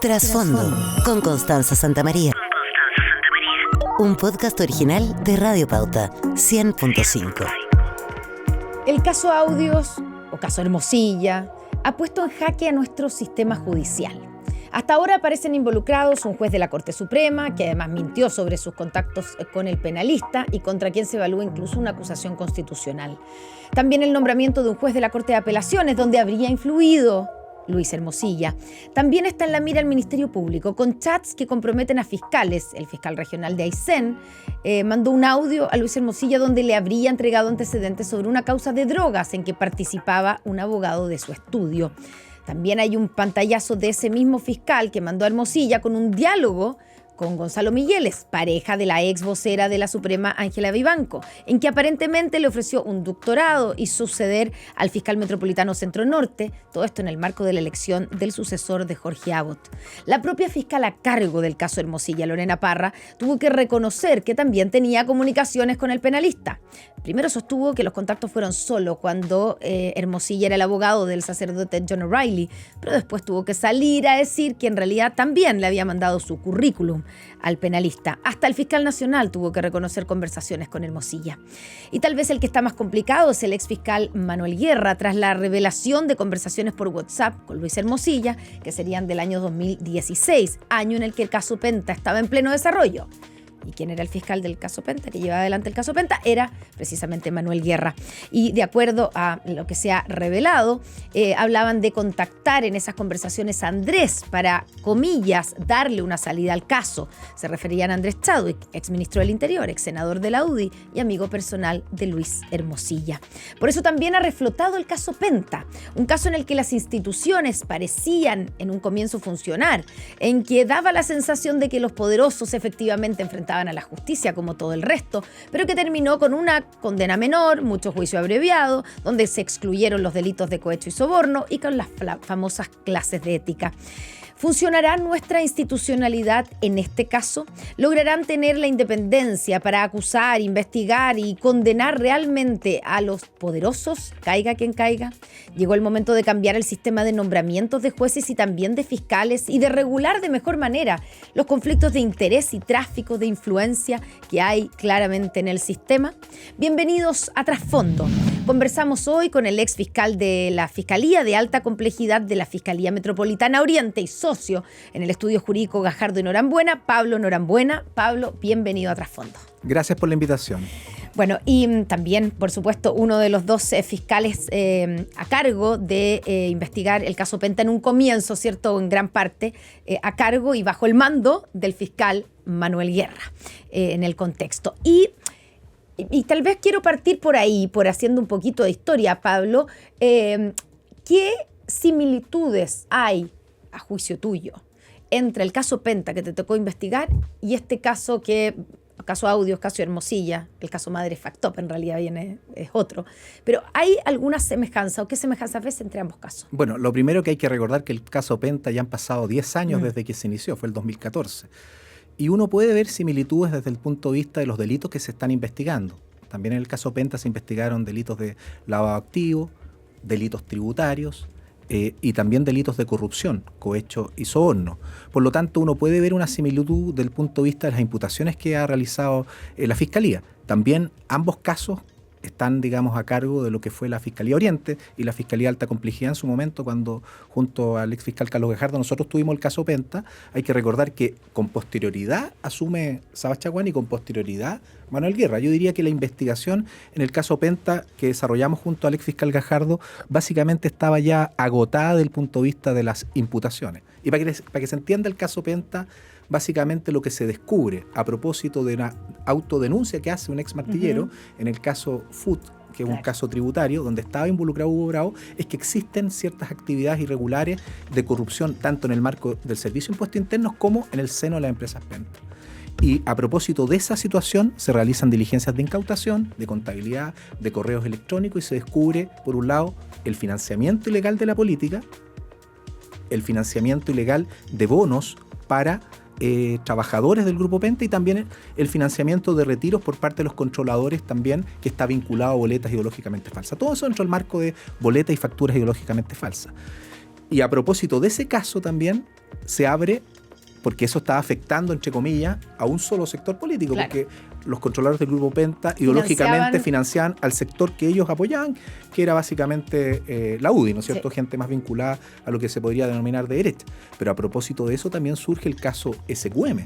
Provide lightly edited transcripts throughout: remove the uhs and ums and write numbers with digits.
Trasfondo, con Constanza Santamaría. Un podcast original de Radio Pauta, 100.5. El caso Audios, o caso Hermosilla, ha puesto en jaque a nuestro sistema judicial. Hasta ahora aparecen involucrados un juez de la Corte Suprema, que además mintió sobre sus contactos con el penalista y contra quien se evalúa incluso una acusación constitucional. También el nombramiento de un juez de la Corte de Apelaciones, donde habría influido Luis Hermosilla. También está en la mira el Ministerio Público, con chats que comprometen a fiscales. El fiscal regional de Aysén mandó un audio a Luis Hermosilla donde le habría entregado antecedentes sobre una causa de drogas en que participaba un abogado de su estudio. También hay un pantallazo de ese mismo fiscal que mandó a Hermosilla con un diálogo con Gonzalo Migueles, pareja de la ex vocera de la Suprema Ángela Vivanco, en que aparentemente le ofreció un doctorado y suceder al fiscal metropolitano Centro Norte, todo esto en el marco de la elección del sucesor de Jorge Abot. La propia fiscal a cargo del caso Hermosilla, Lorena Parra, tuvo que reconocer que también tenía comunicaciones con el penalista. Primero sostuvo que los contactos fueron solo cuando Hermosilla era el abogado del sacerdote John O'Reilly, pero después tuvo que salir a decir que en realidad también le había mandado su currículum al penalista. Hasta el fiscal nacional tuvo que reconocer conversaciones con Hermosilla. Y tal vez el que está más complicado es el exfiscal Manuel Guerra, tras la revelación de conversaciones por WhatsApp con Luis Hermosilla, que serían del año 2016, año en el que el caso Penta estaba en pleno desarrollo. ¿Y quién era el fiscal del caso Penta, que llevaba adelante el caso Penta? Era precisamente Manuel Guerra. Y de acuerdo a lo que se ha revelado, hablaban de contactar en esas conversaciones a Andrés para, comillas, darle una salida al caso. Se referían a Andrés Chadwick, exministro del Interior, ex senador de la UDI y amigo personal de Luis Hermosilla. Por eso también ha reflotado el caso Penta, un caso en el que las instituciones parecían en un comienzo funcionar, en que daba la sensación de que los poderosos efectivamente enfrentaban a la justicia como todo el resto, pero que terminó con una condena menor, mucho juicio abreviado, donde se excluyeron los delitos de cohecho y soborno y con las famosas clases de ética. ¿Funcionará nuestra institucionalidad en este caso? ¿Lograrán tener la independencia para acusar, investigar y condenar realmente a los poderosos, caiga quien caiga? Llegó el momento de cambiar el sistema de nombramientos de jueces y también de fiscales y de regular de mejor manera los conflictos de interés y tráfico de influencia que hay claramente en el sistema. Bienvenidos a Trasfondo. Conversamos hoy con el ex fiscal de la Fiscalía de Alta Complejidad de la Fiscalía Metropolitana Oriente y socio en el estudio jurídico Gajardo y Norambuena, Pablo Norambuena. Pablo, bienvenido a Trasfondo. Gracias por la invitación. Bueno, y también, por supuesto, uno de los dos fiscales a cargo de investigar el caso Penta en un comienzo, ¿cierto?, en gran parte, a cargo y bajo el mando del fiscal Manuel Guerra en el contexto. Y tal vez quiero partir por ahí, por haciendo un poquito de historia, Pablo. ¿Qué similitudes hay, a juicio tuyo, entre el caso Penta que te tocó investigar y este caso caso Audios, caso Hermosilla, el caso Madre Factop en realidad es otro? Pero ¿hay alguna semejanza o qué semejanza ves entre ambos casos? Bueno, lo primero que hay que recordar que el caso Penta ya han pasado 10 años desde que se inició, fue el 2014. Y uno puede ver similitudes desde el punto de vista de los delitos que se están investigando. También en el caso Penta se investigaron delitos de lavado de activos, delitos tributarios y también delitos de corrupción, cohecho y soborno. Por lo tanto, uno puede ver una similitud del punto de vista de las imputaciones que ha realizado la Fiscalía. También ambos casos están, digamos, a cargo de lo que fue la Fiscalía Oriente y la Fiscalía Alta Complejidad en su momento, cuando junto al exfiscal Carlos Gajardo nosotros tuvimos el caso Penta. Hay que recordar que con posterioridad asume Sabas Chaguán y con posterioridad Manuel Guerra. Yo diría que la investigación en el caso Penta que desarrollamos junto al exfiscal Gajardo básicamente estaba ya agotada desde el punto de vista de las imputaciones. Y para que se entienda el caso Penta, básicamente lo que se descubre a propósito de una autodenuncia que hace un ex martillero en el caso FUT, que es un caso tributario donde estaba involucrado Hugo Bravo, es que existen ciertas actividades irregulares de corrupción tanto en el marco del Servicio de Impuestos Internos como en el seno de las empresas Penta. Y a propósito de esa situación se realizan diligencias de incautación, de contabilidad, de correos electrónicos y se descubre, por un lado, el financiamiento ilegal de la política, el financiamiento ilegal de bonos para trabajadores del Grupo Penta y también el financiamiento de retiros por parte de los controladores también, que está vinculado a boletas ideológicamente falsas. Todo eso dentro del marco de boletas y facturas ideológicamente falsas. Y a propósito de ese caso también, se abre, porque eso estaba afectando, entre comillas, a un solo sector político, claro, porque los controladores del Grupo Penta ideológicamente financiaban al sector que ellos apoyaban, que era básicamente la UDI, ¿no es cierto? Sí. Gente más vinculada a lo que se podría denominar de derecha. Pero a propósito de eso también surge el caso SQM.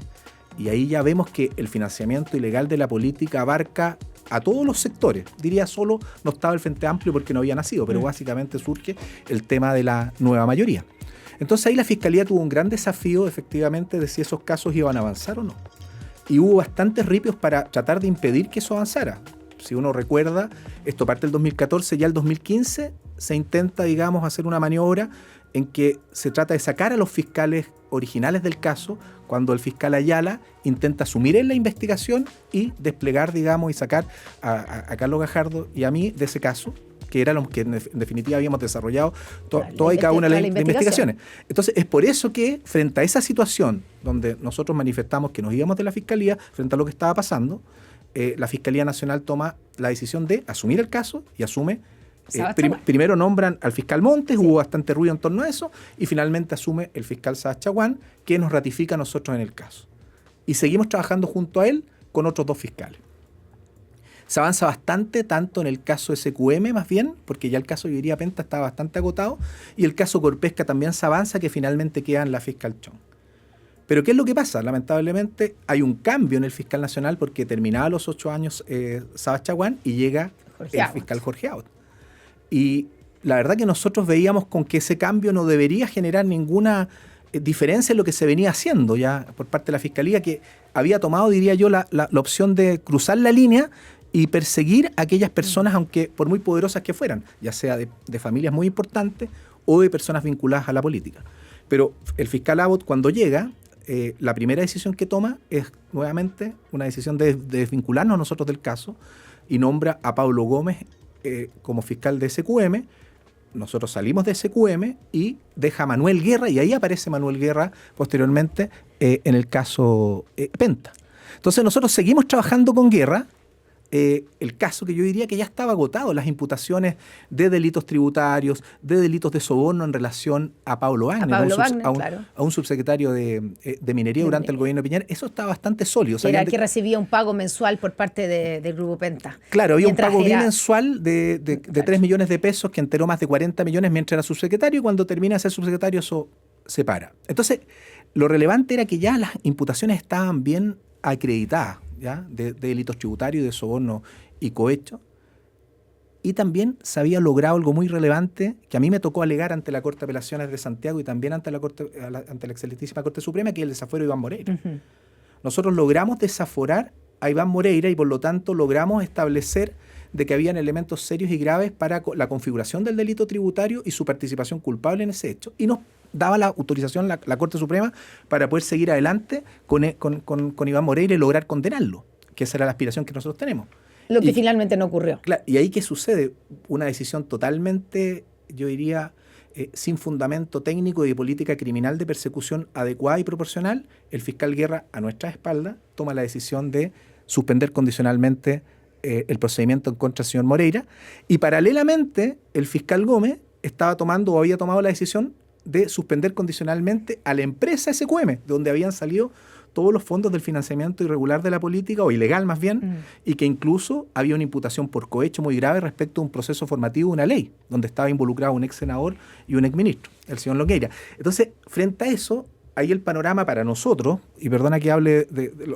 Y ahí ya vemos que el financiamiento ilegal de la política abarca a todos los sectores. Diría solo no estaba el Frente Amplio porque no había nacido, pero básicamente surge el tema de la nueva mayoría. Entonces ahí la Fiscalía tuvo un gran desafío efectivamente de si esos casos iban a avanzar o no. Y hubo bastantes ripios para tratar de impedir que eso avanzara. Si uno recuerda, esto parte del 2014, ya el 2015 se intenta, digamos, hacer una maniobra en que se trata de sacar a los fiscales originales del caso, cuando el fiscal Ayala intenta asumir en la investigación y desplegar, digamos, y sacar a Carlos Gajardo y a mí de ese caso, que era lo que en definitiva habíamos desarrollado toda y cada una de las investigaciones. Entonces, es por eso que frente a esa situación donde nosotros manifestamos que nos íbamos de la Fiscalía, frente a lo que estaba pasando, la Fiscalía Nacional toma la decisión de asumir el caso y asume. Primero nombran al fiscal Montes, hubo bastante ruido en torno a eso, y finalmente asume el fiscal Saad Chaguán, que nos ratifica a nosotros en el caso. Y seguimos trabajando junto a él con otros 2 fiscales. Se avanza bastante, tanto en el caso SQM más bien, porque ya el caso, yo diría, Penta estaba bastante agotado, y el caso Corpesca también se avanza, que finalmente queda en la fiscal Chong. Pero ¿qué es lo que pasa? Lamentablemente hay un cambio en el fiscal nacional porque terminaba los 8 años Saad Chaguán y llega el fiscal Jorge Aut. Y la verdad que nosotros veíamos con que ese cambio no debería generar ninguna diferencia en lo que se venía haciendo ya por parte de la Fiscalía, que había tomado, diría yo, la opción de cruzar la línea y perseguir a aquellas personas, aunque por muy poderosas que fueran, ya sea de familias muy importantes o de personas vinculadas a la política. Pero el fiscal Abbott, cuando llega, la primera decisión que toma es nuevamente una decisión de desvincularnos nosotros del caso y nombra a Pablo Gómez como fiscal de SQM. Nosotros salimos de SQM y deja a Manuel Guerra, y ahí aparece Manuel Guerra posteriormente en el caso Penta. Entonces nosotros seguimos trabajando con Guerra, el caso que yo diría que ya estaba agotado, las imputaciones de delitos tributarios, de delitos de soborno en relación a Pablo Wagner, a un subsecretario de Minería durante el gobierno de Piñera. Eso estaba bastante sólido. Era que recibía un pago mensual por parte del Grupo Penta. Claro, había un pago bimensual de 3 millones de pesos que enteró más de 40 millones mientras era subsecretario, y cuando termina de ser subsecretario eso se para. Entonces, lo relevante era que ya las imputaciones estaban bien acreditadas, ¿ya? De delitos tributarios, de soborno y cohecho. Y también se había logrado algo muy relevante que a mí me tocó alegar ante la Corte de Apelaciones de Santiago y también ante la excelentísima Corte Suprema, que es el desafuero de Iván Moreira. Uh-huh. Nosotros logramos desaforar a Iván Moreira y por lo tanto logramos establecer de que habían elementos serios y graves para la configuración del delito tributario y su participación culpable en ese hecho. Y nos daba la autorización la Corte Suprema para poder seguir adelante con Iván Moreira y lograr condenarlo, que esa era la aspiración que nosotros tenemos. Lo que finalmente no ocurrió. Claro, y ahí ¿qué sucede? Una decisión totalmente, yo diría, sin fundamento técnico y de política criminal de persecución adecuada y proporcional. El fiscal Guerra, a nuestra espalda, toma la decisión de suspender condicionalmente el procedimiento en contra del señor Moreira, y paralelamente el fiscal Gómez estaba tomando o había tomado la decisión de suspender condicionalmente a la empresa SQM, de donde habían salido todos los fondos del financiamiento irregular de la política, o ilegal más bien, y que incluso había una imputación por cohecho muy grave respecto a un proceso formativo de una ley, donde estaba involucrado un ex senador y un ex ministro, el señor Longueira. Entonces, frente a eso, ahí el panorama para nosotros, y perdona que hable,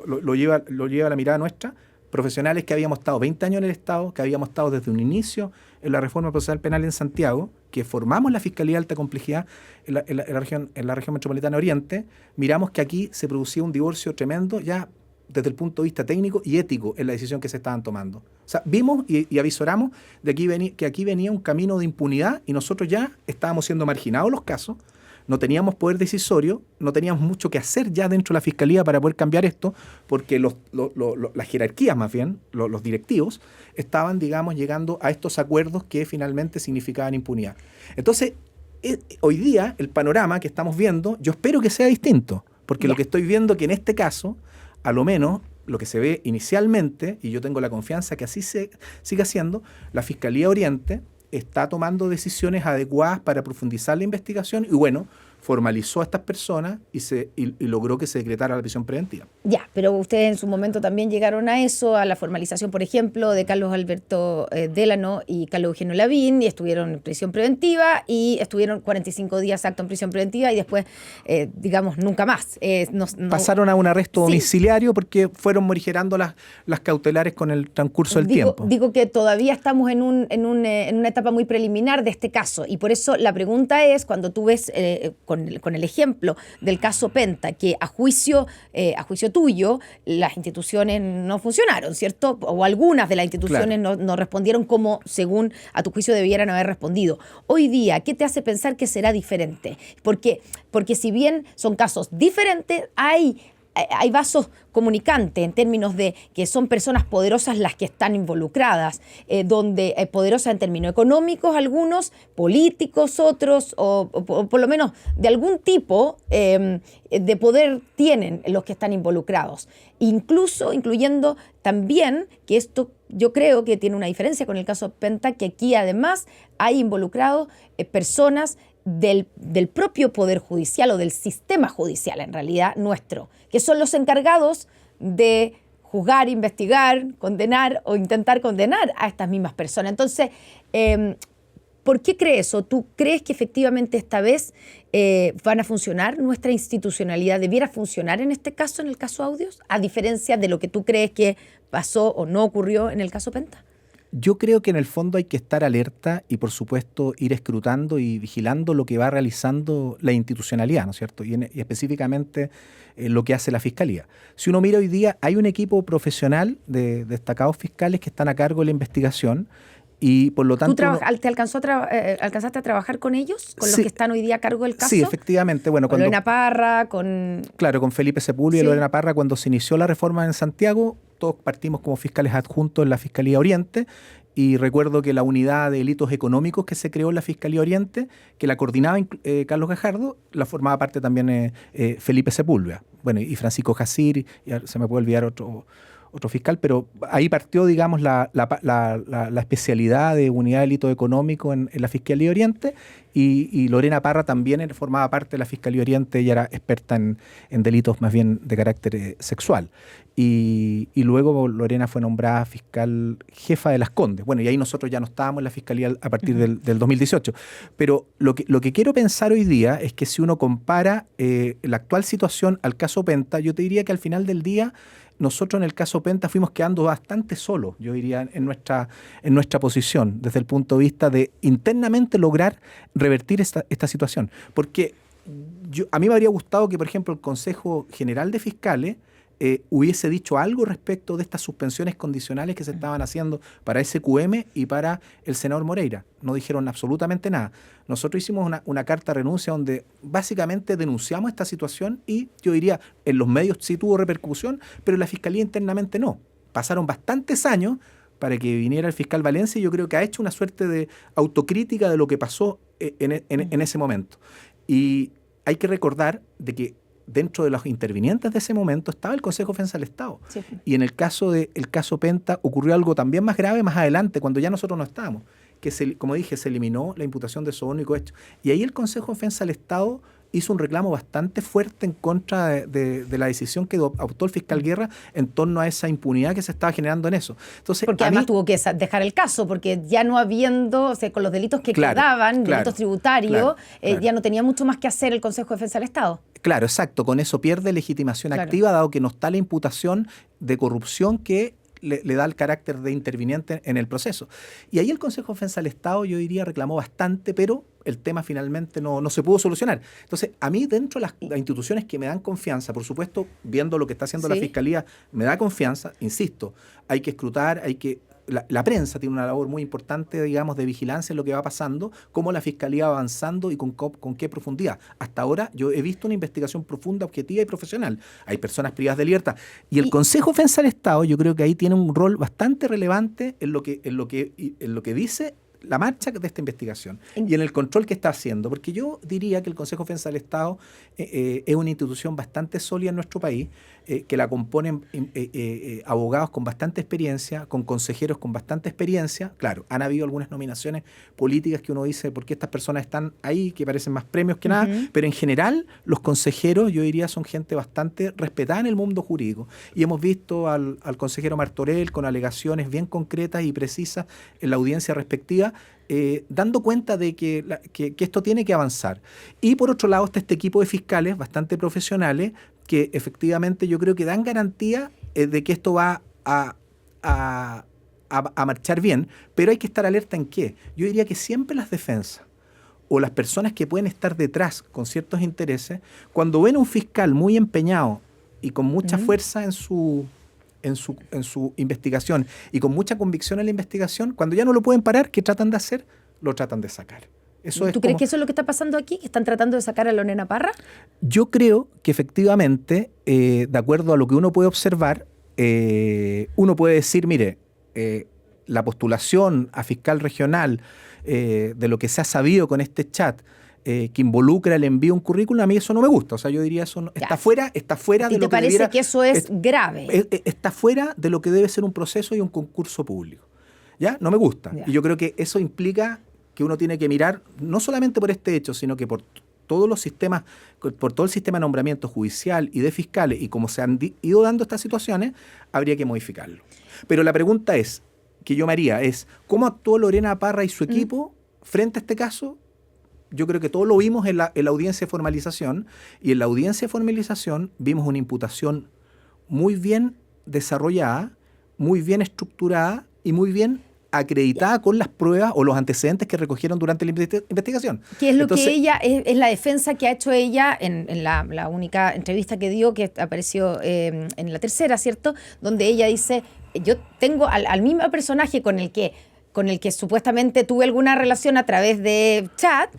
lo lleva a la mirada nuestra, profesionales que habíamos estado 20 años en el Estado, que habíamos estado desde un inicio en la reforma procesal penal en Santiago, que formamos la Fiscalía de Alta Complejidad en la región metropolitana Oriente, miramos que aquí se producía un divorcio tremendo ya desde el punto de vista técnico y ético en la decisión que se estaban tomando. O sea, vimos y avisoramos que aquí venía un camino de impunidad y nosotros ya estábamos siendo marginados los casos, no teníamos poder decisorio, no teníamos mucho que hacer ya dentro de la Fiscalía para poder cambiar esto, porque las jerarquías más bien, los directivos, estaban, digamos, llegando a estos acuerdos que finalmente significaban impunidad. Entonces, hoy día, el panorama que estamos viendo, yo espero que sea distinto, porque lo que estoy viendo que en este caso, a lo menos, lo que se ve inicialmente, y yo tengo la confianza que así se siga siendo, la Fiscalía Oriente está tomando decisiones adecuadas para profundizar la investigación y, bueno, formalizó a estas personas y logró que se decretara la prisión preventiva. Ya, pero ustedes en su momento también llegaron a eso, a la formalización, por ejemplo, de Carlos Alberto Délano y Carlos Eugenio Lavín, y estuvieron en prisión preventiva y estuvieron 45 días exacto en prisión preventiva y después, digamos, nunca más. Pasaron a un arresto domiciliario porque fueron morigerando las cautelares con el transcurso del tiempo. Digo que todavía estamos en una etapa muy preliminar de este caso, y por eso la pregunta es, cuando tú ves con el ejemplo del caso Penta, que a juicio tuyo, las instituciones no funcionaron, ¿cierto? O algunas de las instituciones no respondieron como, según a tu juicio, debieran haber respondido. Hoy día, ¿qué te hace pensar que será diferente? Porque si bien son casos diferentes, hay vasos comunicantes en términos de que son personas poderosas las que están involucradas, donde poderosas en términos económicos algunos, políticos otros, o por lo menos de algún tipo de poder tienen los que están involucrados. Incluyendo también, que esto yo creo que tiene una diferencia con el caso Penta, que aquí además hay involucrados personas del propio Poder Judicial o del sistema judicial, en realidad nuestro, que son los encargados de juzgar, investigar, condenar o intentar condenar a estas mismas personas. Entonces, ¿por qué crees eso? ¿Tú crees que efectivamente esta vez van a funcionar? ¿Nuestra institucionalidad debiera funcionar en este caso, en el caso Audios, a diferencia de lo que tú crees que pasó o no ocurrió en el caso Penta? Yo creo que en el fondo hay que estar alerta y, por supuesto, ir escrutando y vigilando lo que va realizando la institucionalidad, ¿no es cierto? Y específicamente lo que hace la Fiscalía. Si uno mira hoy día, hay un equipo profesional de destacados fiscales que están a cargo de la investigación y, por lo tanto... ¿Te alcanzaste a trabajar con ellos? ¿Con los que están hoy día a cargo del caso? Sí, efectivamente. Bueno, con Lorena Parra, Claro, con Felipe Sepúlveda y Lorena Parra, cuando se inició la reforma en Santiago, todos partimos como fiscales adjuntos en la Fiscalía Oriente, y recuerdo que la unidad de delitos económicos que se creó en la Fiscalía Oriente, que la coordinaba Carlos Gajardo, la formaba parte también Felipe Sepúlveda. Bueno, y Francisco Jacir, y se me puede olvidar otro fiscal, pero ahí partió, digamos, la especialidad de unidad de delitos económicos en la Fiscalía Oriente, y Lorena Parra también formaba parte de la Fiscalía Oriente. Ella era experta en delitos más bien de carácter sexual. Y luego Lorena fue nombrada fiscal jefa de Las Condes. Bueno, y ahí nosotros ya no estábamos en la Fiscalía a partir del 2018. Pero lo que quiero pensar hoy día es que si uno compara la actual situación al caso Penta, yo te diría que al final del día nosotros en el caso Penta fuimos quedando bastante solos, yo diría, en nuestra posición, desde el punto de vista de internamente lograr revertir esta situación. Porque a mí me habría gustado que, por ejemplo, el Consejo General de Fiscales hubiese dicho algo respecto de estas suspensiones condicionales que se estaban haciendo para SQM y para el senador Moreira. No dijeron absolutamente nada. Nosotros hicimos una carta de renuncia donde básicamente denunciamos esta situación, y yo diría, en los medios sí tuvo repercusión, pero en la Fiscalía internamente no. Pasaron bastantes años para que viniera el fiscal Valencia, y yo creo que ha hecho una suerte de autocrítica de lo que pasó en ese momento. Y hay que recordar de que dentro de los intervinientes de ese momento estaba el Consejo de Defensa del Estado. Sí. Y en el caso Penta ocurrió algo también más grave más adelante, cuando ya nosotros no estábamos, que como dije, se eliminó la imputación de soborno y cohecho. Y ahí el Consejo de Defensa del Estado hizo un reclamo bastante fuerte en contra de la decisión que adoptó el fiscal Guerra en torno a esa impunidad que se estaba generando en eso. Entonces, porque además tuvo que dejar el caso, porque ya no habiendo, o sea, con los delitos que quedaban, delitos tributarios, ya no tenía mucho más que hacer el Consejo de Defensa del Estado. Claro, exacto. Con eso pierde legitimación activa, dado que no está la imputación de corrupción que le da el carácter de interviniente en el proceso. Y ahí el Consejo de Defensa del Estado, yo diría, reclamó bastante, pero el tema finalmente no se pudo solucionar. Entonces, a mí, dentro de las instituciones que me dan confianza, por supuesto, viendo lo que está haciendo la Fiscalía, me da confianza, insisto, hay que escrutar, la prensa tiene una labor muy importante, digamos, de vigilancia en lo que va pasando, cómo la Fiscalía va avanzando y con qué profundidad. Hasta ahora yo he visto una investigación profunda, objetiva y profesional. Hay personas privadas de libertad. Y el Consejo de Defensa del Estado, yo creo que ahí tiene un rol bastante relevante en lo que dice la marcha de esta investigación y en el control que está haciendo, porque yo diría que el Consejo de Defensa del Estado es una institución bastante sólida en nuestro país, que la componen abogados con bastante experiencia, con consejeros con bastante experiencia. Claro, han habido algunas nominaciones políticas que uno dice, ¿por qué estas personas están ahí? Que parecen más premios que nada, pero en general los consejeros, yo diría, son gente bastante respetada en el mundo jurídico. Y hemos visto al consejero Martorell con alegaciones bien concretas y precisas en la audiencia respectiva, dando cuenta de que esto tiene que avanzar. Y por otro lado está este equipo de fiscales bastante profesionales que efectivamente yo creo que dan garantía de que esto va a marchar bien, pero hay que estar alerta en qué. Yo diría que siempre las defensas o las personas que pueden estar detrás con ciertos intereses, cuando ven a un fiscal muy empeñado y con mucha fuerza en su investigación y con mucha convicción en la investigación, cuando ya no lo pueden parar, ¿qué tratan de hacer? Lo tratan de sacar. ¿Tú crees que eso es lo que está pasando aquí? ¿Que están tratando de sacar a Lorena Parra? Yo creo que efectivamente, de acuerdo a lo que uno puede observar, uno puede decir, mire, la postulación a fiscal regional de lo que se ha sabido con este chat, que involucra el envío de un currículum, a mí eso no me gusta. O sea, yo diría eso está fuera de lo que parece debiera, que eso es grave? Está fuera de lo que debe ser un proceso y un concurso público. ¿Ya? No me gusta. Y yo creo que eso implica que uno tiene que mirar, no solamente por este hecho, sino que por todos los sistemas, por todo el sistema de nombramiento judicial y de fiscales, y como se han ido dando estas situaciones, habría que modificarlo. Pero la pregunta que yo me haría es, ¿cómo actuó Lorena Parra y su equipo frente a este caso? Yo creo que todos lo vimos en la audiencia de formalización, y en la audiencia de formalización vimos una imputación muy bien desarrollada, muy bien estructurada y muy bien acreditada con las pruebas o los antecedentes que recogieron durante la investigación. ¿Qué es lo que ella, es la defensa que ha hecho ella en la única entrevista que dio, que apareció en la tercera, ¿cierto? Donde ella dice, yo tengo al mismo personaje con el que supuestamente tuve alguna relación a través de chat,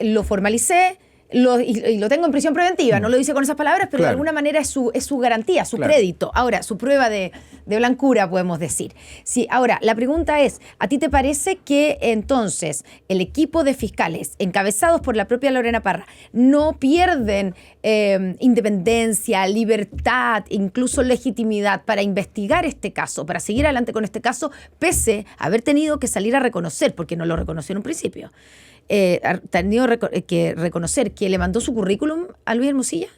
lo formalicé, y lo tengo en prisión preventiva. No lo dice con esas palabras, pero de alguna manera es su garantía, su crédito. Ahora, su prueba de blancura, podemos decir. Sí, ahora, la pregunta es, ¿a ti te parece que entonces el equipo de fiscales, encabezados por la propia Lorena Parra, no pierden independencia, libertad, incluso legitimidad para investigar este caso, para seguir adelante con este caso, pese a haber tenido que salir a reconocer, porque no lo reconoció en un principio, ha tenido que reconocer que le mandó su currículum a Luis Hermosilla?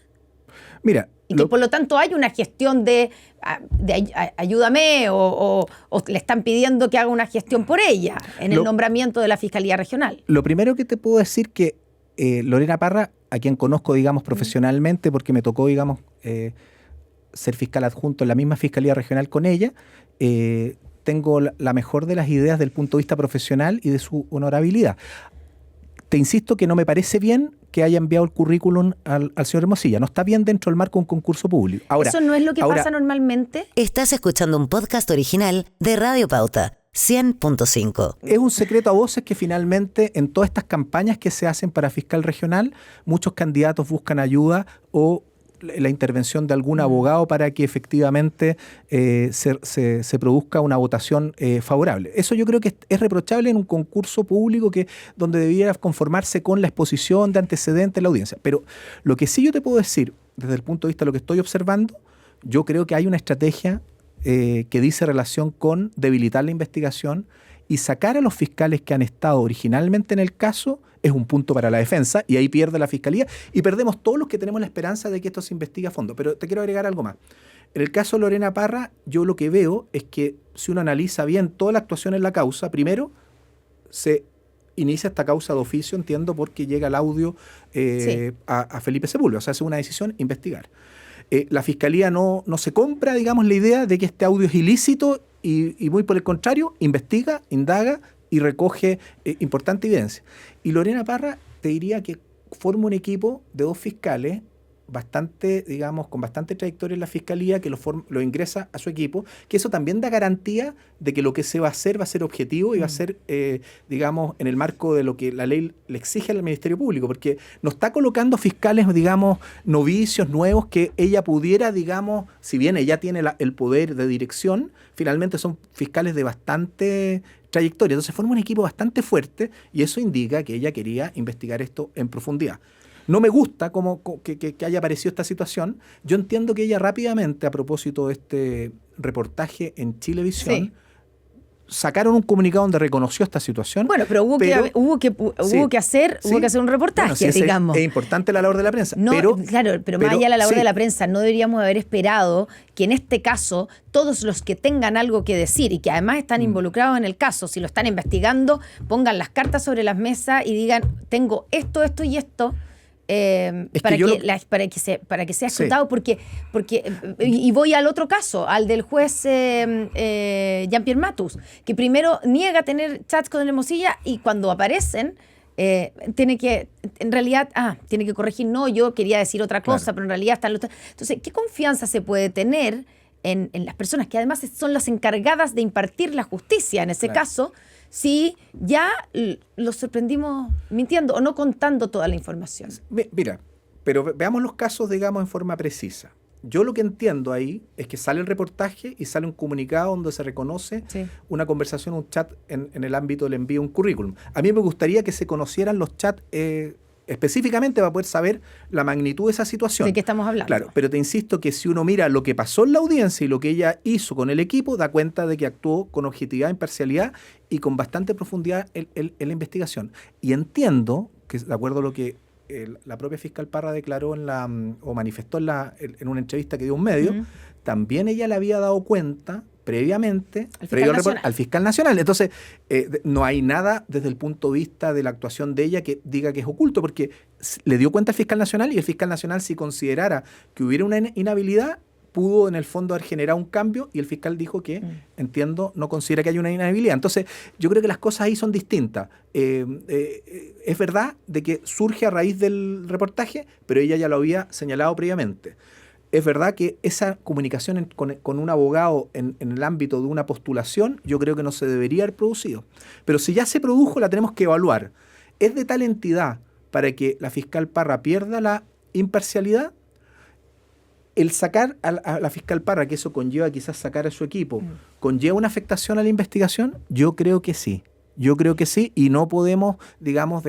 Mira, y que por lo tanto hay una gestión de ayúdame, o le están pidiendo que haga una gestión por ella en el nombramiento de la Fiscalía Regional. Lo primero que te puedo decir que Lorena Parra, a quien conozco, digamos, profesionalmente, porque me tocó, digamos, ser fiscal adjunto en la misma Fiscalía Regional con ella, tengo la mejor de las ideas del punto de vista profesional y de su honorabilidad. Te insisto que no me parece bien que haya enviado el currículum al señor Hermosilla. No está bien dentro del marco de un concurso público. Ahora, ¿eso no es lo que pasa normalmente? Estás escuchando un podcast original de Radio Pauta 100.5. Es un secreto a voces que finalmente en todas estas campañas que se hacen para fiscal regional, muchos candidatos buscan ayuda o la intervención de algún abogado para que efectivamente se produzca una votación favorable. Eso yo creo que es reprochable en un concurso público donde debiera conformarse con la exposición de antecedentes de la audiencia. Pero lo que sí yo te puedo decir, desde el punto de vista de lo que estoy observando, yo creo que hay una estrategia que dice relación con debilitar la investigación y sacar a los fiscales que han estado originalmente en el caso. Es un punto para la defensa y ahí pierde la fiscalía y perdemos todos los que tenemos la esperanza de que esto se investigue a fondo. Pero te quiero agregar algo más. En el caso de Lorena Parra, yo lo que veo es que si uno analiza bien toda la actuación en la causa, primero se inicia esta causa de oficio, entiendo, porque llega el audio a Felipe Sepúlveda. O sea, es una decisión investigar. La fiscalía no se compra, digamos, la idea de que este audio es ilícito y muy por el contrario, investiga, indaga y recoge importante evidencia. Y Lorena Parra, te diría que forma un equipo de 2 fiscales bastante, digamos, con bastante trayectoria en la fiscalía, que lo ingresa a su equipo, que eso también da garantía de que lo que se va a ser objetivo y va a ser, digamos, en el marco de lo que la ley le exige al Ministerio Público, porque no está colocando fiscales, digamos, novicios, nuevos, que ella pudiera, digamos, si bien ella tiene el poder de dirección, finalmente son fiscales de bastante trayectoria. Entonces forma un equipo bastante fuerte y eso indica que ella quería investigar esto en profundidad. No me gusta que haya aparecido esta situación. Yo entiendo que ella rápidamente, a propósito de este reportaje en Chilevisión, sacaron un comunicado donde reconoció esta situación. Bueno, pero hubo que hacer un reportaje, bueno, sí, digamos. Es importante la labor de la prensa. No, claro, pero más allá de la labor de la prensa, no deberíamos haber esperado que en este caso todos los que tengan algo que decir y que además están involucrados en el caso, si lo están investigando, pongan las cartas sobre las mesas y digan, tengo esto y esto. Para que sea escrutado, porque y voy al otro caso, al del juez Jean-Pierre Matus, que primero niega tener chats con Hermosilla y cuando aparecen tiene que corregir, no, yo quería decir otra cosa, pero en realidad están los... Entonces, ¿qué confianza se puede tener en las personas que además son las encargadas de impartir la justicia en ese caso, si ya los sorprendimos mintiendo o no contando toda la información? Mira, pero veamos los casos, digamos, en forma precisa. Yo lo que entiendo ahí es que sale el reportaje y sale un comunicado donde se reconoce una conversación, un chat en el ámbito del envío de un currículum. A mí me gustaría que se conocieran los chats específicamente para poder saber la magnitud de esa situación. ¿De qué estamos hablando? Claro, pero te insisto que si uno mira lo que pasó en la audiencia y lo que ella hizo con el equipo, da cuenta de que actuó con objetividad, imparcialidad y con bastante profundidad en la investigación. Y entiendo que, de acuerdo a lo que la propia fiscal Parra declaró o manifestó en una entrevista que dio un medio, también ella le había dado cuenta previamente al fiscal nacional. Entonces, no hay nada desde el punto de vista de la actuación de ella que diga que es oculto, porque le dio cuenta al fiscal nacional y el fiscal nacional, si considerara que hubiera una inhabilidad, pudo en el fondo haber generado un cambio y el fiscal dijo que, entiendo, no considera que haya una inhabilidad. Entonces, yo creo que las cosas ahí son distintas. Es verdad de que surge a raíz del reportaje, pero ella ya lo había señalado previamente. Es verdad que esa comunicación con un abogado en el ámbito de una postulación, yo creo que no se debería haber producido. Pero si ya se produjo, la tenemos que evaluar. ¿Es de tal entidad para que la fiscal Parra pierda la imparcialidad? El sacar a la fiscal Parra, que eso conlleva quizás sacar a su equipo, ¿conlleva una afectación a la investigación? Yo creo que sí. Y no podemos, digamos,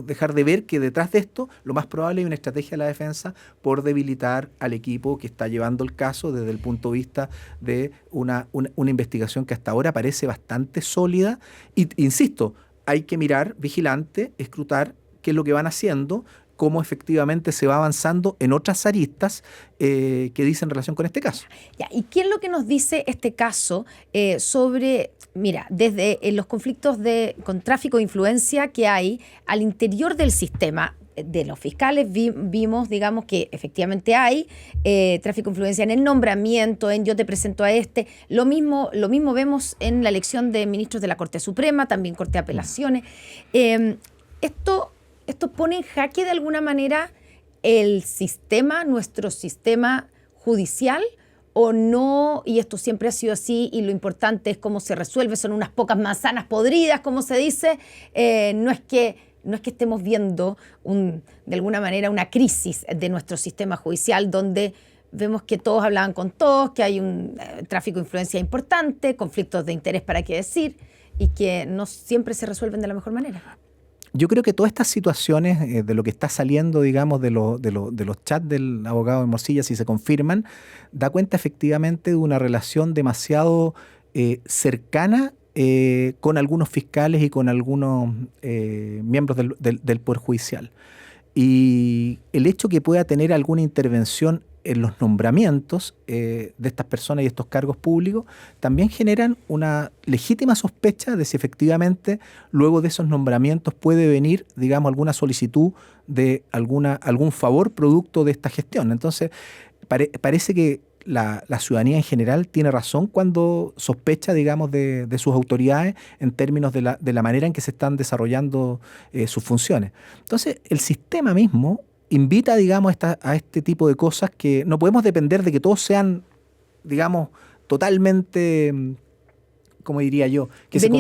dejar de ver que detrás de esto lo más probable hay una estrategia de la defensa por debilitar al equipo que está llevando el caso desde el punto de vista de una investigación que hasta ahora parece bastante sólida. Y, insisto, hay que mirar, vigilante, escrutar qué es lo que van haciendo, cómo efectivamente se va avanzando en otras aristas que dicen relación con este caso. ¿Y qué es lo que nos dice este caso sobre, mira, desde los conflictos con tráfico de influencia que hay al interior del sistema? De los fiscales vimos, digamos, que efectivamente hay tráfico de influencia en el nombramiento, en yo te presento a este. Lo mismo vemos en la elección de ministros de la Corte Suprema, también Corte de Apelaciones. Esto pone en jaque de alguna manera nuestro sistema judicial, o no, y esto siempre ha sido así, y lo importante es cómo se resuelve, son unas pocas manzanas podridas, como se dice. No es que estemos viendo de alguna manera una crisis de nuestro sistema judicial donde vemos que todos hablaban con todos, que hay un tráfico de influencia importante, conflictos de interés para qué decir, y que no siempre se resuelven de la mejor manera. Yo creo que todas estas situaciones de lo que está saliendo, digamos, de los chats del abogado de Hermosilla, si se confirman, da cuenta efectivamente de una relación demasiado cercana con algunos fiscales y con algunos miembros del Poder Judicial. Y el hecho que pueda tener alguna intervención en los nombramientos de estas personas y estos cargos públicos también generan una legítima sospecha de si efectivamente luego de esos nombramientos puede venir, digamos, alguna solicitud de algún favor producto de esta gestión. Entonces, parece que la ciudadanía en general tiene razón cuando sospecha, digamos, de sus autoridades en términos de la manera en que se están desarrollando sus funciones. Entonces, el sistema mismo invita, digamos, a este tipo de cosas que no podemos depender de que todos sean, digamos, totalmente, como diría yo, que se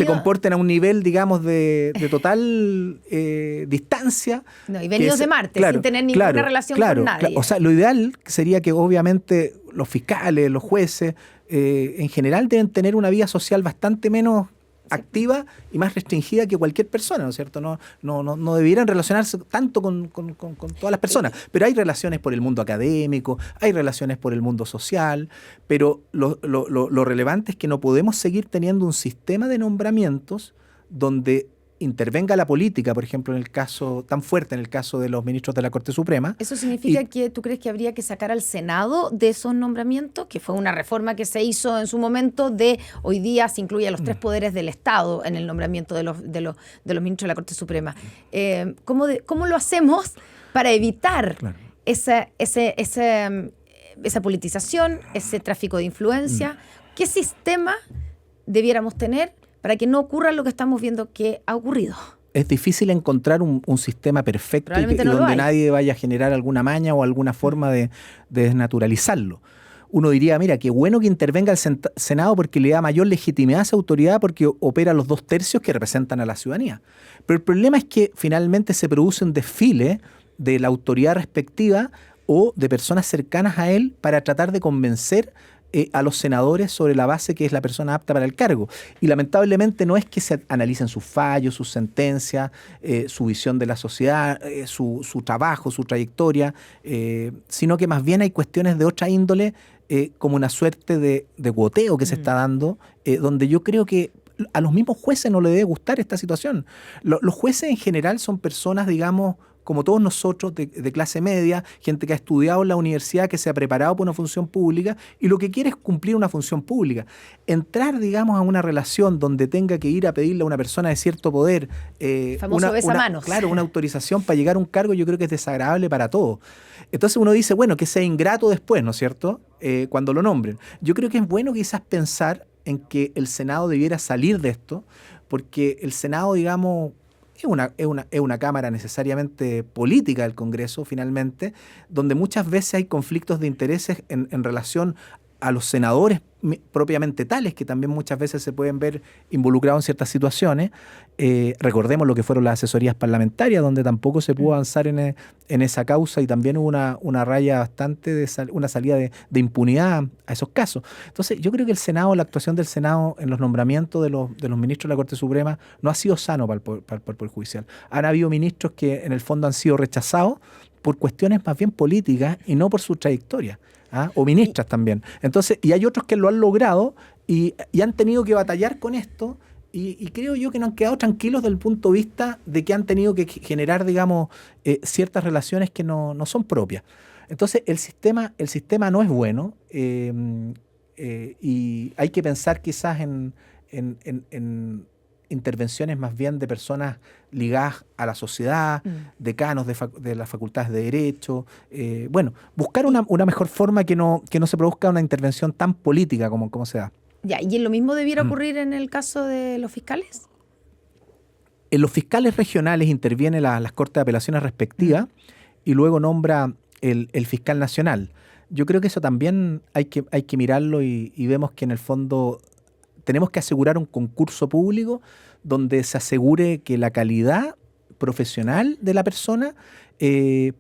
comporten a un nivel, digamos, de total distancia. No, y venidos de Marte, claro, sin tener ninguna relación con nadie. O sea, lo ideal sería que obviamente los fiscales, los jueces, en general deben tener una vida social bastante menos activa y más restringida que cualquier persona, ¿no es cierto? No debieran relacionarse tanto con todas las personas, pero hay relaciones por el mundo académico, hay relaciones por el mundo social, pero lo relevante es que no podemos seguir teniendo un sistema de nombramientos donde intervenga la política, por ejemplo, en el caso tan fuerte, en el caso de los ministros de la Corte Suprema. ¿Eso significa que tú crees que habría que sacar al Senado de esos nombramientos? Que fue una reforma que se hizo en su momento de hoy día se incluye a los 3 poderes del Estado en el nombramiento de los ministros de la Corte Suprema. ¿Cómo lo hacemos para evitar esa politización, ese tráfico de influencia? ¿Qué sistema debiéramos tener para que no ocurra lo que estamos viendo que ha ocurrido? Es difícil encontrar un sistema perfecto y donde nadie vaya a generar alguna maña o alguna forma de desnaturalizarlo. Uno diría, mira, qué bueno que intervenga el Senado porque le da mayor legitimidad a esa autoridad porque opera los 2/3 que representan a la ciudadanía. Pero el problema es que finalmente se produce un desfile de la autoridad respectiva o de personas cercanas a él para tratar de convencer a los senadores sobre la base que es la persona apta para el cargo. Y lamentablemente no es que se analicen sus fallos, sus sentencias, su visión de la sociedad, su trabajo, su trayectoria, sino que más bien hay cuestiones de otra índole, como una suerte de cuoteo que se está dando, donde yo creo que a los mismos jueces no les debe gustar esta situación. Los jueces en general son personas, digamos, como todos nosotros, de clase media, gente que ha estudiado en la universidad, que se ha preparado para una función pública y lo que quiere es cumplir una función pública. Entrar, digamos, a una relación donde tenga que ir a pedirle a una persona de cierto poder famoso besamanos. Claro, una autorización para llegar a un cargo, yo creo que es desagradable para todos. Entonces uno dice, bueno, que sea ingrato después, ¿no es cierto?, cuando lo nombren. Yo creo que es bueno quizás pensar en que el Senado debiera salir de esto, porque el Senado, digamos, es una cámara necesariamente política del Congreso, finalmente, donde muchas veces hay conflictos de intereses en relación a los senadores propiamente tales, que también muchas veces se pueden ver involucrados en ciertas situaciones. Recordemos lo que fueron las asesorías parlamentarias, donde tampoco se pudo avanzar en esa causa y también hubo una raya bastante una salida de impunidad a esos casos. Entonces, yo creo que el Senado, la actuación del Senado en los nombramientos de los ministros de la Corte Suprema no ha sido sano para el Poder Judicial. Han habido ministros que en el fondo han sido rechazados por cuestiones más bien políticas y no por su trayectoria. O ministras también. Entonces, y hay otros que lo han logrado y han tenido que batallar con esto y creo yo que no han quedado tranquilos desde el punto de vista de que han tenido que generar, digamos, ciertas relaciones que no son propias. Entonces, el sistema no es bueno y hay que pensar quizás en intervenciones más bien de personas ligadas a la sociedad, decanos de las facultades de Derecho. Buscar una mejor forma que no se produzca una intervención tan política como se da. Ya, ¿y lo mismo debiera ocurrir en el caso de los fiscales? En los fiscales regionales interviene las Cortes de Apelaciones respectivas y luego nombra el fiscal nacional. Yo creo que eso también hay que mirarlo y vemos que en el fondo tenemos que asegurar un concurso público donde se asegure que la calidad profesional de la persona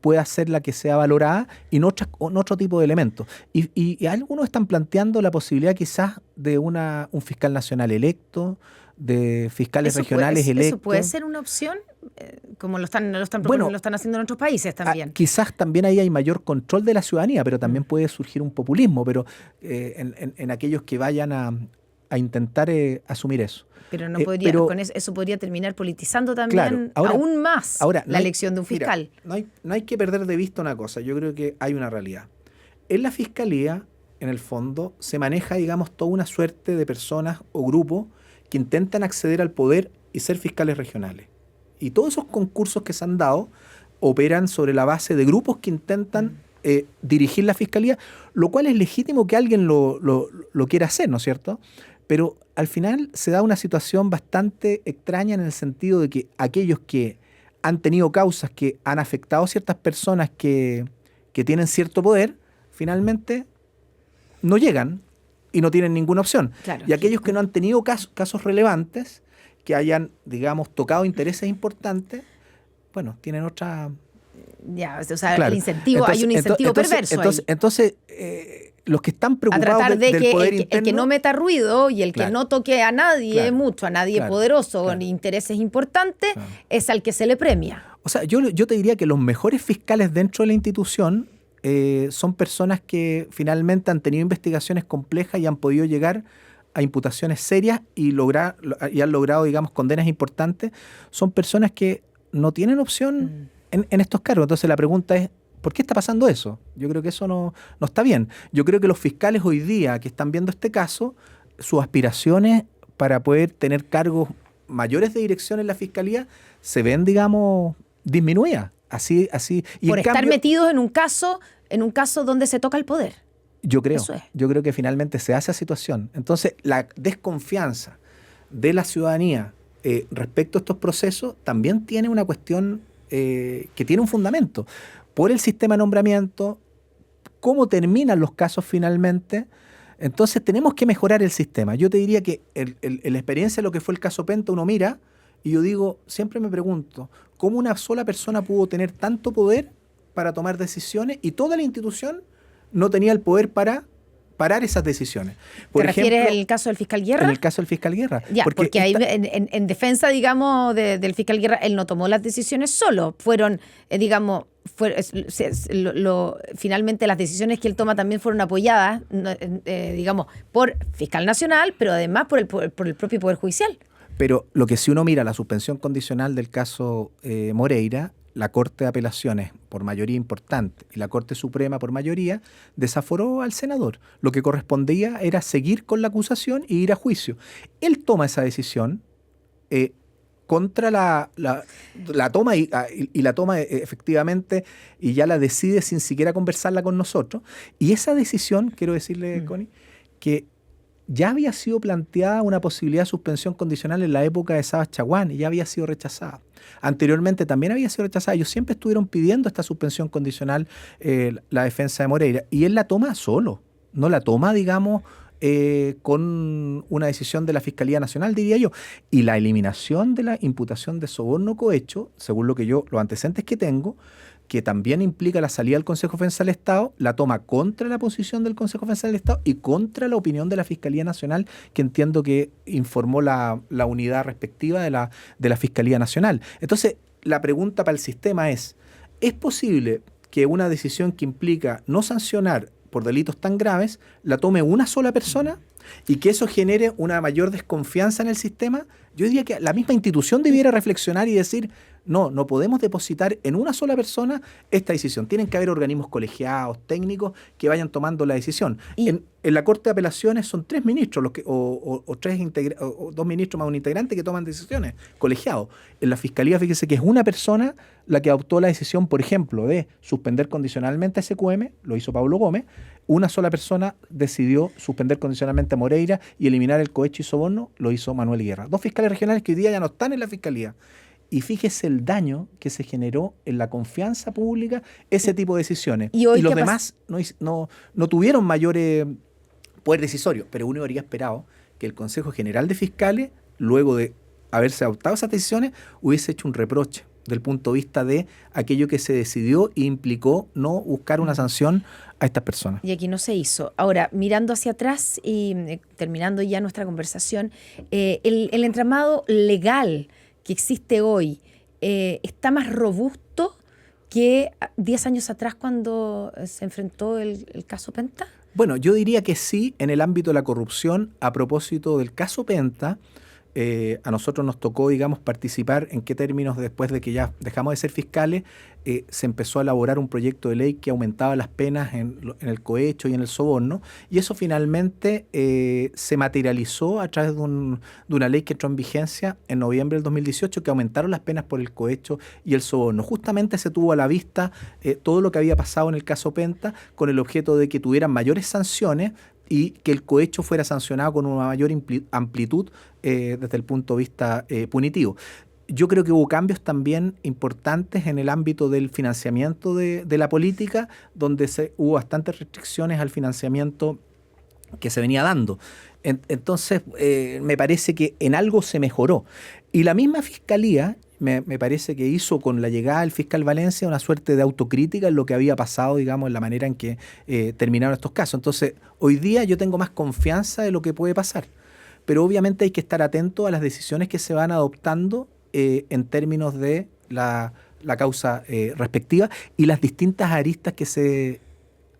pueda ser la que sea valorada y no otro tipo de elementos. Y algunos están planteando la posibilidad quizás de un fiscal nacional electo, de fiscales regionales electos. ¿Eso puede ser una opción? Como lo están haciendo en otros países también. Quizás también ahí hay mayor control de la ciudadanía, pero también puede surgir un populismo, pero en aquellos que vayan a intentar asumir eso. Pero no podría, con eso podría terminar politizando también aún más la elección de un fiscal. Mira, no hay que perder de vista una cosa. Yo creo que hay una realidad. En la fiscalía, en el fondo, se maneja, digamos, toda una suerte de personas o grupos que intentan acceder al poder y ser fiscales regionales. Y todos esos concursos que se han dado operan sobre la base de grupos que intentan dirigir la fiscalía, lo cual es legítimo que alguien lo quiera hacer, ¿no es cierto? Pero al final se da una situación bastante extraña en el sentido de que aquellos que han tenido causas que han afectado a ciertas personas que tienen cierto poder, finalmente no llegan y no tienen ninguna opción. Claro. Y aquellos que no han tenido casos relevantes, que hayan, digamos, tocado intereses importantes, bueno, tienen otra... Ya, o sea, claro. El incentivo, hay un incentivo perverso. Entonces los que están a preocupados tratar de del que poder el interno, que no meta ruido y el que claro, no toque a nadie claro, mucho, a nadie claro, poderoso claro, con intereses importantes, claro. es al que se le premia. O sea, yo te diría que los mejores fiscales dentro de la institución son personas que finalmente han tenido investigaciones complejas y han podido llegar a imputaciones serias y han logrado, digamos, condenas importantes. Son personas que no tienen opción en estos cargos. Entonces la pregunta es, ¿por qué está pasando eso? Yo creo que eso no está bien. Yo creo que los fiscales hoy día que están viendo este caso, sus aspiraciones para poder tener cargos mayores de dirección en la fiscalía se ven, digamos, disminuidas. Así. Y Por en estar cambio, metidos en un caso donde se toca el poder. yo creo Eso es. que finalmente se hace esa situación. Entonces, la desconfianza de la ciudadanía respecto a estos procesos también tiene una cuestión que tiene un fundamento. Por el sistema de nombramiento, cómo terminan los casos finalmente. Entonces, tenemos que mejorar el sistema. Yo te diría que en la experiencia de lo que fue el caso Penta, uno mira y yo digo, siempre me pregunto, ¿cómo una sola persona pudo tener tanto poder para tomar decisiones y toda la institución no tenía el poder para parar esas decisiones? ¿Te refieres al caso del fiscal Guerra? En el caso del fiscal Guerra. Ya, porque ahí en defensa, digamos, del fiscal Guerra, él no tomó las decisiones solo. Fueron, finalmente las decisiones que él toma también fueron apoyadas, digamos, por fiscal nacional, pero además por el propio Poder Judicial. Pero lo que si uno mira la suspensión condicional del caso Moreira, la Corte de Apelaciones, por mayoría importante, y la Corte Suprema, por mayoría, desaforó al senador. Lo que correspondía era seguir con la acusación y ir a juicio. Él toma esa decisión contra la toma y la toma efectivamente y ya la decide sin siquiera conversarla con nosotros. Y esa decisión, quiero decirle, Connie, que ya había sido planteada una posibilidad de suspensión condicional en la época de Sabas Chaguán y ya había sido rechazada. Anteriormente también había sido rechazada. Ellos siempre estuvieron pidiendo esta suspensión condicional, la defensa de Moreira, y él la toma solo, no la toma, digamos, con una decisión de la Fiscalía Nacional, diría yo. Y la eliminación de la imputación de soborno cohecho, según los antecedentes que tengo, que también implica la salida del Consejo de Defensa del Estado, la toma contra la posición del Consejo de Defensa del Estado y contra la opinión de la Fiscalía Nacional, que entiendo que informó la unidad respectiva de la Fiscalía Nacional. Entonces, la pregunta para el sistema ¿es posible que una decisión que implica no sancionar por delitos tan graves la tome una sola persona y que eso genere una mayor desconfianza en el sistema? Yo diría que la misma institución debiera reflexionar y decir, no podemos depositar en una sola persona esta decisión. Tienen que haber organismos colegiados, técnicos, que vayan tomando la decisión. En la Corte de Apelaciones son 3 ministros o 2 ministros más un integrante que toman decisiones, colegiados. En la Fiscalía, fíjese que es una persona la que adoptó la decisión, por ejemplo, de suspender condicionalmente a SQM, lo hizo Pablo Gómez. Una sola persona decidió suspender condicionalmente a Moreira y eliminar el cohecho y soborno, lo hizo Manuel Guerra. 2 fiscales regionales que hoy día ya no están en la Fiscalía. Y fíjese el daño que se generó en la confianza pública ese tipo de decisiones. Y los demás no tuvieron mayor poder decisorio, pero uno habría esperado que el Consejo General de Fiscales, luego de haberse adoptado esas decisiones, hubiese hecho un reproche del punto de vista de aquello que se decidió e implicó no buscar una sanción a estas personas. Y aquí no se hizo. Ahora, mirando hacia atrás y terminando ya nuestra conversación, el entramado legal que existe hoy está más robusto que 10 años atrás cuando se enfrentó el caso Penta? Bueno, yo diría que sí, en el ámbito de la corrupción. A propósito del caso Penta, a nosotros nos tocó, digamos, participar en qué términos, después de que ya dejamos de ser fiscales, se empezó a elaborar un proyecto de ley que aumentaba las penas en el cohecho y en el soborno, y eso finalmente se materializó a través de una ley que entró en vigencia en noviembre del 2018, que aumentaron las penas por el cohecho y el soborno. Justamente se tuvo a la vista todo lo que había pasado en el caso Penta, con el objeto de que tuvieran mayores sanciones y que el cohecho fuera sancionado con una mayor amplitud desde el punto de vista punitivo. Yo creo que hubo cambios también importantes en el ámbito del financiamiento de la política, donde hubo bastantes restricciones al financiamiento que se venía dando. Entonces, me parece que en algo se mejoró. Y la misma Fiscalía, me parece que hizo con la llegada del fiscal Valencia una suerte de autocrítica en lo que había pasado, digamos, en la manera en que terminaron estos casos. Entonces, hoy día yo tengo más confianza de lo que puede pasar. Pero obviamente hay que estar atento a las decisiones que se van adoptando en términos de la causa respectiva y las distintas aristas que se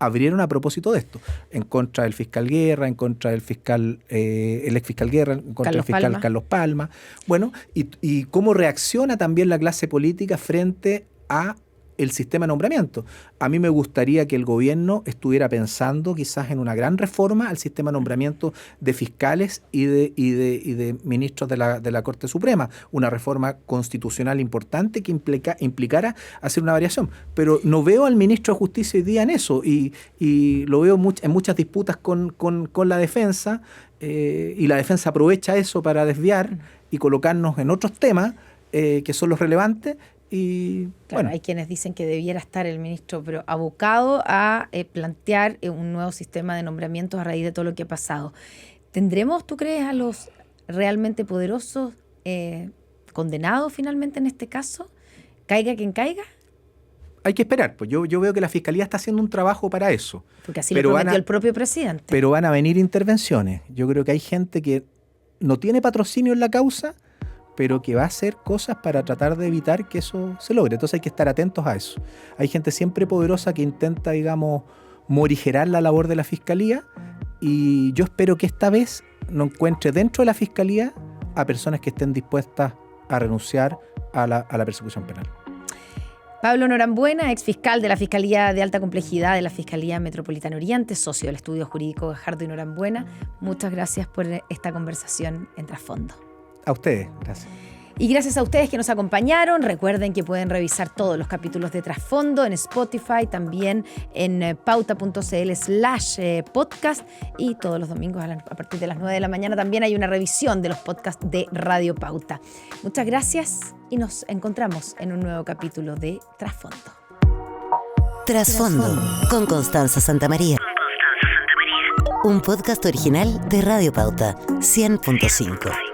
abrieron a propósito de esto, en contra del fiscal Guerra, en contra del fiscal, el ex fiscal Guerra, en contra del fiscal Carlos Palma. Bueno, y cómo reacciona también la clase política frente a el sistema de nombramiento. A mí me gustaría que el gobierno estuviera pensando quizás en una gran reforma al sistema de nombramiento de fiscales y de ministros de la Corte Suprema, una reforma constitucional importante que implicara hacer una variación. Pero no veo al ministro de Justicia hoy día en eso y lo veo en muchas disputas con la defensa y la defensa aprovecha eso para desviar y colocarnos en otros temas que son los relevantes. Y claro, bueno, hay quienes dicen que debiera estar el ministro, pero abocado a plantear un nuevo sistema de nombramientos a raíz de todo lo que ha pasado. ¿Tendremos, tú crees, a los realmente poderosos condenados finalmente en este caso? ¿Caiga quien caiga? Hay que esperar, pues yo veo que la Fiscalía está haciendo un trabajo para eso. Porque así lo prometió el propio presidente. Pero van a venir intervenciones. Yo creo que hay gente que no tiene patrocinio en la causa, pero que va a hacer cosas para tratar de evitar que eso se logre. Entonces hay que estar atentos a eso. Hay gente siempre poderosa que intenta, digamos, morigerar la labor de la Fiscalía y yo espero que esta vez no encuentre dentro de la Fiscalía a personas que estén dispuestas a renunciar a la persecución penal. Pablo Norambuena, ex fiscal de la Fiscalía de Alta Complejidad de la Fiscalía Metropolitana Oriente, socio del estudio jurídico Gajardo y Norambuena. Muchas gracias por esta conversación en Trasfondo. A ustedes, gracias. Y gracias a ustedes que nos acompañaron. Recuerden que pueden revisar todos los capítulos de Trasfondo en Spotify, también en pauta.cl/podcast y todos los domingos a partir de las 9 de la mañana también hay una revisión de los podcasts de Radio Pauta. Muchas gracias y nos encontramos en un nuevo capítulo de Trasfondo. Trasfondo con Constanza Santamaría. Un podcast original de Radio Pauta 100.5.